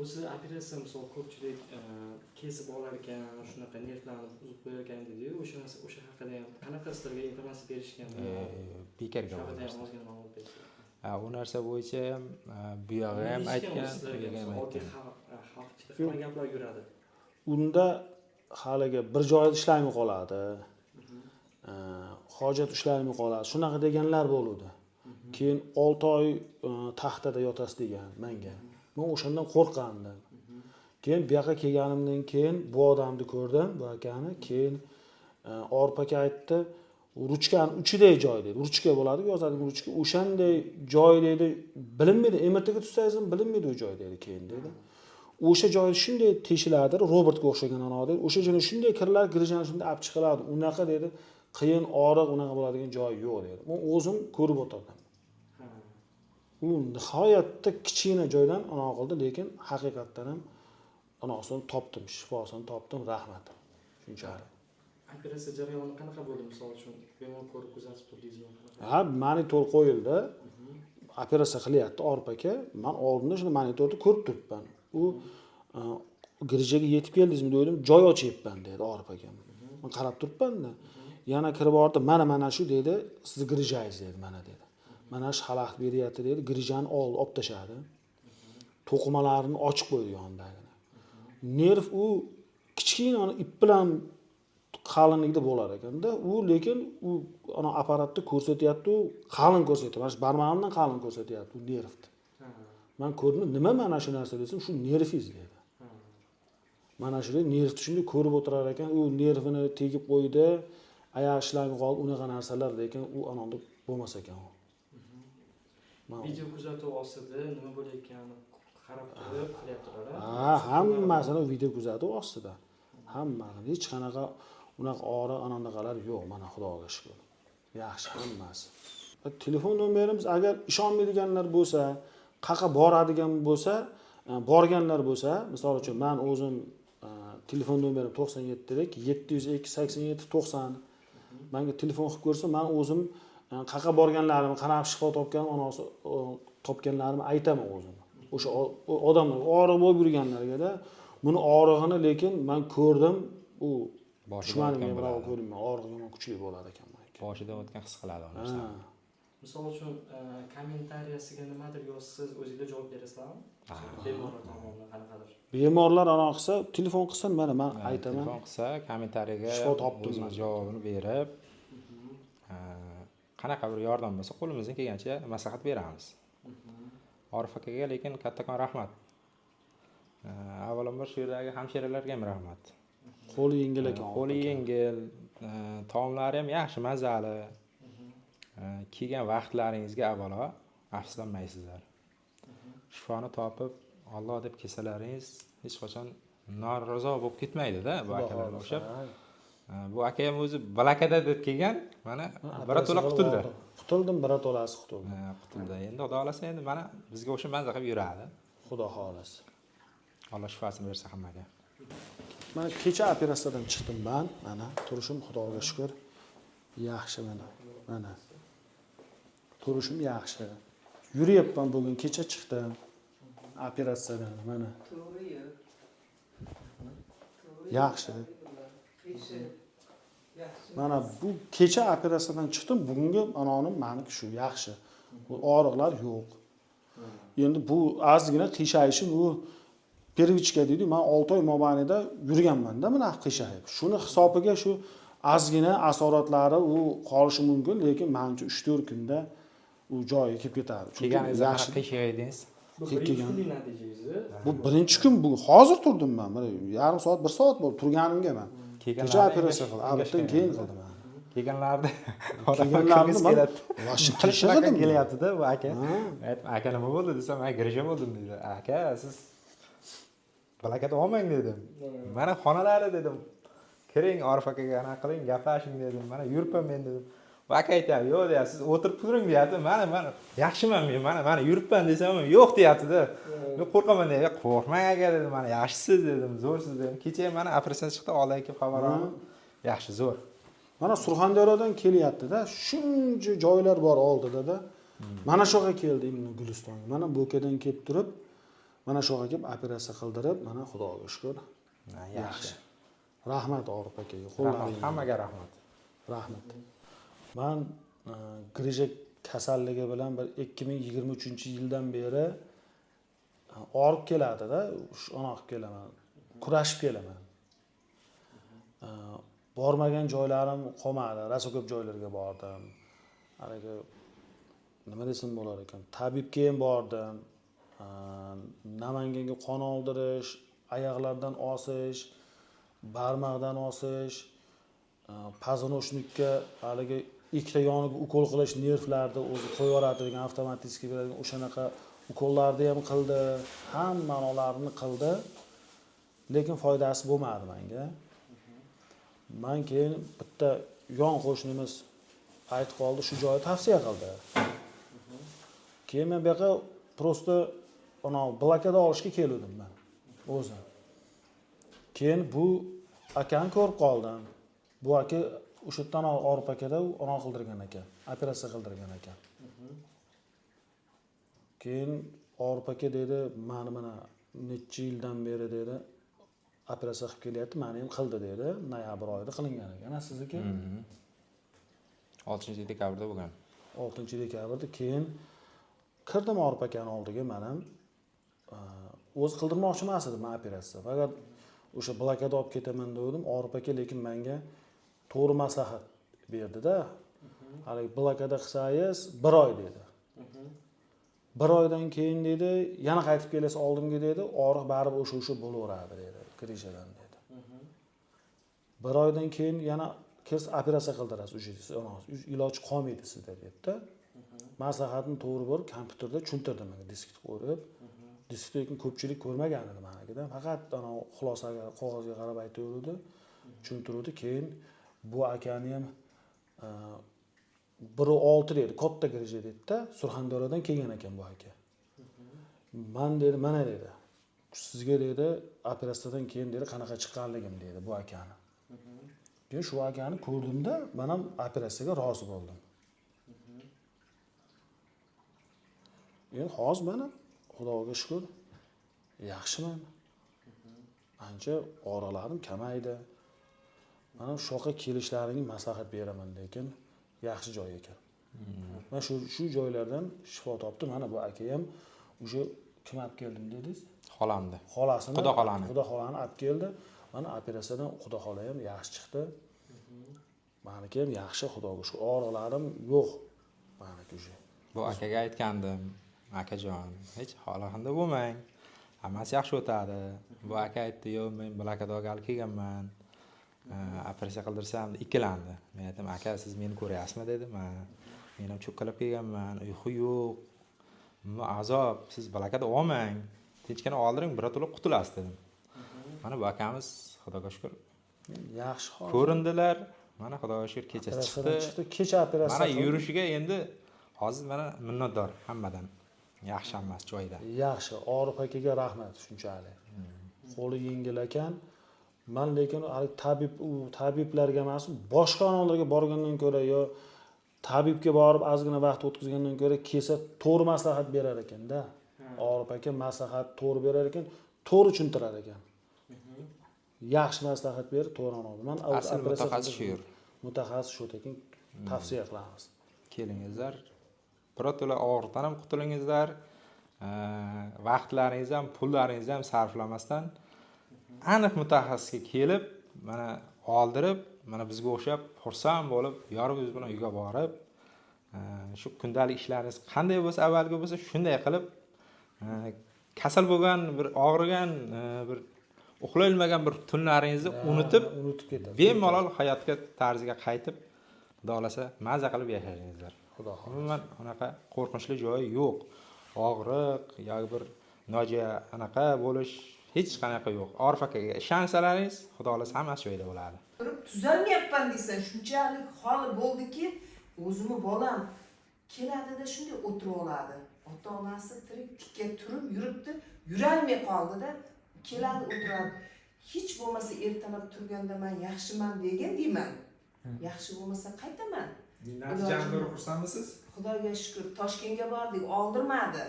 o'zi operatsiya misol ko'pchilik kesib olar ekan, shunaqa nervlarni buzib qo'yar ekan dedi-yu, o'sha haqida ham qanaqa sizlarga informatsiya berishgan? Bekarga o'zi. ozgina ma'lumot berdi. U narsa bo'yicha ham bu yog'i ham aytgan, oddiy xalq ichida qanaqa gaplar yuradi? Unda haliga bir joyda ishlamay qoladi. Hojat ushlamay qoladi. Shunaqa deganlar bo'ldi. Keyin 6 oy taxtada yotasiz degan menga. Men o'shandan qo'rqqandim. Keyin bu yoqqa kelganimdan keyin bu odamni ko'rdim, bu akani. Keyin Orpaga aytdi, ruchkani uchidagi joy dedi. Ruchka bo'ladi, yozadigan ruchka. O'shanday joy dedi, bilinmaydi, MRTga tutsangizmi bilinmaydi u joy dedi keyin dedi. O'sha joy shunday teshiladi, robotga o'xshagan ana dedi. O'sha joyda shunday kirlar, girjani shunday olib chiqiladi. Unaqa dedi, qiyin, og'riq unaqa bo'ladigan joy yo'q dedi. Men o'zim ko'rib o'tirdim. U nihoyatda kichkina joydan anaqa qildi, lekin haqiqatdan ham anasini topdim, shifosini topdim, rahmat. Shunchalik. Operatsiya jarayoni qanaqa bo'ldi, misol uchun bemor ko'rib kuzatib turdingizmi? Ha, monitor qo'yildi. Operatsiya qilyapti Orpaga. Men oldinda shuni monitorda ko'rib turibman. U girjaga yetib keldingizmi dedim, joy ochyapman dedi Orpaga. Men qarab turibman-da. Yana kirib bordi, mana shu dedi, siz girjangiz dedi, mana dedi. Mana shu xalaqit beryapti dedi, girjani olib tashadi. To'qimalarini ochib qo'ydi yonidagini. Nerv u kichkina ip bilan qalinlikda bo'lar ekanda, u lekin u ana apparatda ko'rsatyapti, u qalin ko'rsatyapti. Mana shu barmog'imdan qalin ko'rsatyapti u nervni. Men ko'rdim, nima mana shu narsa desam, shu nervingiz dedi. Mana shu nervni shunday ko'rib o'tirar ekan, u nervini tegib qo'ydi, oyoq ishlamay qoldi, unaqa narsalar lekin u anonda bo'lmas ekan u. Video kuzatuv ostida nima bo'layotganini qarab turib qilyaptilar. Hammasini video kuzatuv ostida. Hammani hech qanaqa unaqa og'riq anaqalar yo'q, mana Xudoga shukr. Yaxshi hammasi. Telefon nomerimiz agar ishonmaydiganlar bo'lsa, qayerga boradigan bo'lsa, borganlar bo'lsa, misol uchun men o'zim telefon nomerim 97 lik 702 87 90. Menga telefon qilib ko'rsa, men o'zim qayerga borganlarimni, qanaqa shifo topganim, onasi topganlarimni aytaman o'zim. O'sha odamlar og'riq bo'lib yurganlarga-da, buni og'rig'ini lekin men ko'rdim, u dushmanimga birov ko'rdim, og'riq yomon kuchli bo'lar ekan. Boshida o'tgan his qiladi u narsani. Misol uchun kommentariyasiga nimadir yozsangiz, o'zingizlar javob berasizlarmi? Bemorlar tomonidan qanaqadir. Bemorlar anaqa qilsa, telefon qilsa, mana men aytaman. Telefon qilsa, kommentariyaga shifo topdim, javobini berib, qanaqa bir yordam bo'lsa, qo'limizdan kelgancha maslahat beramiz. Orif akaga lekin kattakon rahmat. Avvalambor shu yerdagi hamshiralarga ham rahmat. Qo'li yengil ekan. Qo'li yengil, taomlari ham yaxshi, mazali. Kelgan vaqtlaringizga avvalo afsuslanmaysizlar. Shifoni topib, Alloh deb kelsalaringiz hech qachon norozi bo'lib ketmaydi-da, bu akalarga o'xshab. Bu aka ham o'zi balakada deb kelgan, mana birato'la qutuldi. Qutuldim, biratolasi qutuldi. Qutuldi. Endi Xudo xolasa endi mana bizga o'sha manza qilib yuradi. Xudo xolasa. Alloh shifosini bersa hammaga. Men kecha operatsiyadan chiqdim men, mana turishim Xudoga shukr yaxshi mana. Turishim yaxshi. Yurayapman bugun, kecha chiqdim operatsiyadan mana. Yaxshi. Mana bu kecha operatsiyadan chiqdim, bugungi anonim meniki shu yaxshi. Bu og'riqlar yo'q. Endi bu ozgina qiyshayishim u pervichka deydi, men 6 oy mobaynida yurganman-da, mana qiyshayib. Shuni hisobiga shu ozgina asoratlari u qolishi mumkin, lekin menimcha 3-4 kunda u joyiga kelib ketadi. Kelganingiz yaxshi qiyshayedingiz. Bu birinchi kun, bu hozir turdim men. Mana yarim soat, 1 soat bo'ldi turganimga men. Kecha operatsiya qildim, albatta keyin qildim. Kelganlarni men vashib qilishim kelyapti-da bu aka. Aytdim, aka nima bo'ldi desam, "Men girja bo'ldim" dedi. Aka, siz balakada olmang dedim. Mana xonalari dedim. Kiring, Orif akaga anaqa qiling, gaplashing dedim. Mana yuribman men dedim. Bu aka aytadi, "Yo'q" deyapti, "Siz o'tirib turing" deyapti. Mana yaxshiman men, mana yuribman desam, "Yo'q" deyapti-da. Men qo'rqaman dedi. "Qo'rqmang aka" dedim. "Mana yaxshisiz" dedim. "Zo'rsiz" dedim. Kecha mana operatsiya chiqdi, oldin kelib xabar oldim. Yaxshi, zo'r. Mana Surxondaryodan kelyapti-da, shuncha joylar bor oldida-da. Mana shu yoqqa keldi Gulistonga. Mana Bo'kadan kelib turib, Mana shu yoqqa kelib operatsiya qildirib, mana Xudoga shukr. Yaxshi. Rahmat Orif akaga, Rahmat, qo'llaringiz. hammaga rahmat. Rahmat. Men grija kasalligi bilan bir 2023-yildan beri orib keladi-da, shunaqa kelaman. Kurashib kelaman. Bormagan joylarim qolmadi. Rosa ko'p joylarga bordim. Haligi nima desam bo'lar ekan? Tabibga ham bordim. Namanganga qon oldirish, oyoqlardan osish, barmoqdan osish, poзвоночникка haligi ikkita yoniga ukol qilish, nervlarni o'zi qo'yib yuboradi degan avtomatik beradigan o'shanaqa ukollarni ham qildi, hammalarini qildi. Lekin foydasi bo'lmadi menga. Men keyin bitta yon qo'shnimiz aytib qoldi, shu joyni tavsiya qildi. Keyin men bu yoqqa prosta ana blokada olishga keldim men o'zim. Keyin bu akani ko'rib qoldim. Bu aka o'sha yerdan Orif akada ona qildirgan ekan, operatsiya qildirgan ekan. Keyin Orif aka dedi, "Meni mana necha yildan beri dedi, operatsiya qilib kelyapti, meni ham qildi" dedi. Noyabr oyida qilingan ekan, sizniki? 6-dekabrda bo'lgan. 6-dekabrda keyin kirdim Orif akani oldiga men ham. O'z qildirmoqchi emas edim men operatsiya. Faqat o'sha blokada olib ketaman dedim. Orif aka lekin menga to'g'ri maslahat berdi-da. Hali blokada qilsangiz 1 oy dedi. 1 oydan keyin dedi, yana qaytib kelasiz oldimga dedi, og'riq baribir o'sha bo'laveradi dedi, grijadan dedi. 1 oydan keyin yana kirsa operatsiya qildirasiz, o'sha iloj qolmaydi sizda dedi-da. Maslahatni to'g'ri bo'lib kompyuterda tushuntirdi menga diskni qo'yib. Diskni lekin ko'pchilik ko'rmagan edi menikidan. Faqat ana xulosaga, qog'ozga qarab aytaverdi, tushuntirdi. Keyin bu akani ham 1.6 dedi, katta grija dedi-da, Surxondaryodan kelgan ekan bu aka. Men dedi, mana dedi, sizga dedi, operatsiyadan keyin dedi, qanaqa chiqqanligim dedi bu akani. Keyin shu akani ko'rdimda, men ham operatsiyaga rozi bo'ldim. Endi hozir mana Xudoga shukr, yaxshiman. Ancha og'riqlarim kamaydi. Mana shu yoqqa kelishlaringga maslahat beraman, lekin yaxshi joy ekan. Men shu joylardan shifo topdim. Mana bu aka ham o'sha kim olib keldim dedingiz? Xolamdi. Xolasini. Xudo xolani. Xudo xolani olib keldi. Mana operatsiyadan Xudo xola ham yaxshi chiqdi. Meniki ham yaxshi, Xudoga shukr. Og'riqlarim yo'q. Meniki o'sha. Bu akaga aytgandim, akajon, hech xolahanda bo'lmang. Hammasi yaxshi o'tadi. Bu aka aytdi, "Yo'q, men blokadaga olib kelganman. Operatsiya qildirsam" ikkilandi. Men aytdim, "Aka, siz meni ko'ryapsizmi?" dedim. Men ham cho'kkalab kelganman, uyqu yo'q. Azob, siz blokada olmang. Tinchgina oldiring, birato'la qutulasiz dedim. Mana bu akamiz Xudoga shukr Yaxshi hozir. ko'rindilar. Mana Xudoga shukr kechasi chiqdi. Kecha operatsiya. Mana yurishiga endi hozir mana minnatdor hammadan. Yaxshi hammasi joyida. Yaxshi, Orif akaga rahmat shunchalik. Qo'li yengil ekan. Men lekin tabiblarga emas, boshqa onalarga borgandan ko'ra yo tabibga borib ozgina vaqt o'tkazgandan ko'ra kelsa to'g'ri maslahat berar ekan-da. Orif aka maslahat to'g'ri berar ekan, to'g'ri tushuntirar ekan. Yaxshi maslahat berib to'g'ri oladi. Men asl mutaxassis shu yer. Mutaxassis shu ekan, tavsiya qilamiz. Kelingizlar. Birato'la og'riqdan ham qutulingizlar. Vaqtlaringizni ham, pullaringizni ham sarflamasdan aniq mutaxassisga kelib, mana oldirib, mana bizga o'xshab xursand bo'lib, yorib bilan uyga borib, shu kundalik ishlaringiz qanday bo'lsa, avvalgi bo'lsa, shunday qilib kasal bo'lgan, bir og'rigan, bir uxlayolmagan bir tunlaringizni unutib ketadi. Bemalol hayotga tarziga qaytib, Xudo xolasa maza qilib yashayingizlar. Xudo xolasa. Umuman unaqa qo'rqinchli joyi yo'q. Og'riq yoki bir nojo'ya anaqa bo'lish hech qanaqa yo'q. Orif akaga ishonsalaringiz, Xudo xolasa hammasi joyida bo'ladi. Turib tuzalmayapman desan, shunchalik holi bo'ldiki, o'zimni bolam keladida shunday o'tirib oladi. Ota-onasi tirik tikka turib yuribdi, yurolmay qoldi-da, keladi o'tiradi. Hech bo'lmasa ertalab turganda men yaxshiman degan deyman. Yaxshi bo'lmasa qaytaman. Natijadan xursandmisiz? Xudoga shukr, Toshkentga bordik, oldirmadi.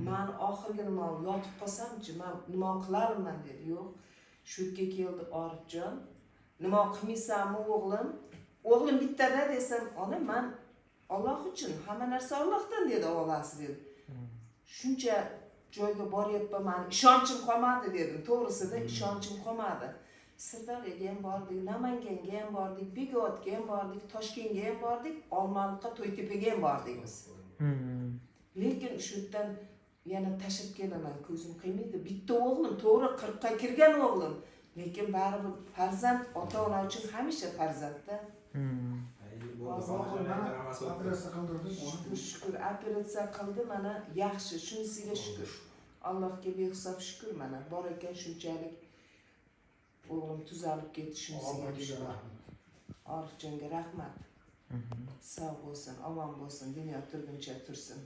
man oxirgi nima yotib qolsamchi man nima qilarman dedi. Yo'q, shu yerga keldi Orifjon. Nima qilmaysanmi o'g'lim? O'g'lim bittada desam, ona man Alloh uchun hamma narsa Allohdan dedi olasi dedi. Shuncha joyga boryapman, meni ishonchim qolmadi dedim. To'g'risida ishonchim qolmadi. Sirdaryoga ham bordik, Namanganga ham bordik, Bekobodga ham bordik, Toshkentga ham bordik, Olmaliqqa, To'ytepaga ham bordik biz. Lekin shu yerdan yana tashib kelaman, ko'zim qiymaydi. Bitta o'g'lim, to'g'ri 40 ga kirgan o'g'lim, lekin baribir farzand ota-ona uchun hamisha farzandda. Shukr, operatsiya qildi, mana yaxshi, shunisiga shukr. Allohga behisob shukr mana. Bor ekan shunchalik o'g'lim tuzalib ketdi, shunisiga shukr. Orifjonga rahmat. Sog' bo'lsin, omon bo'lsin, dunyo turguncha tursin.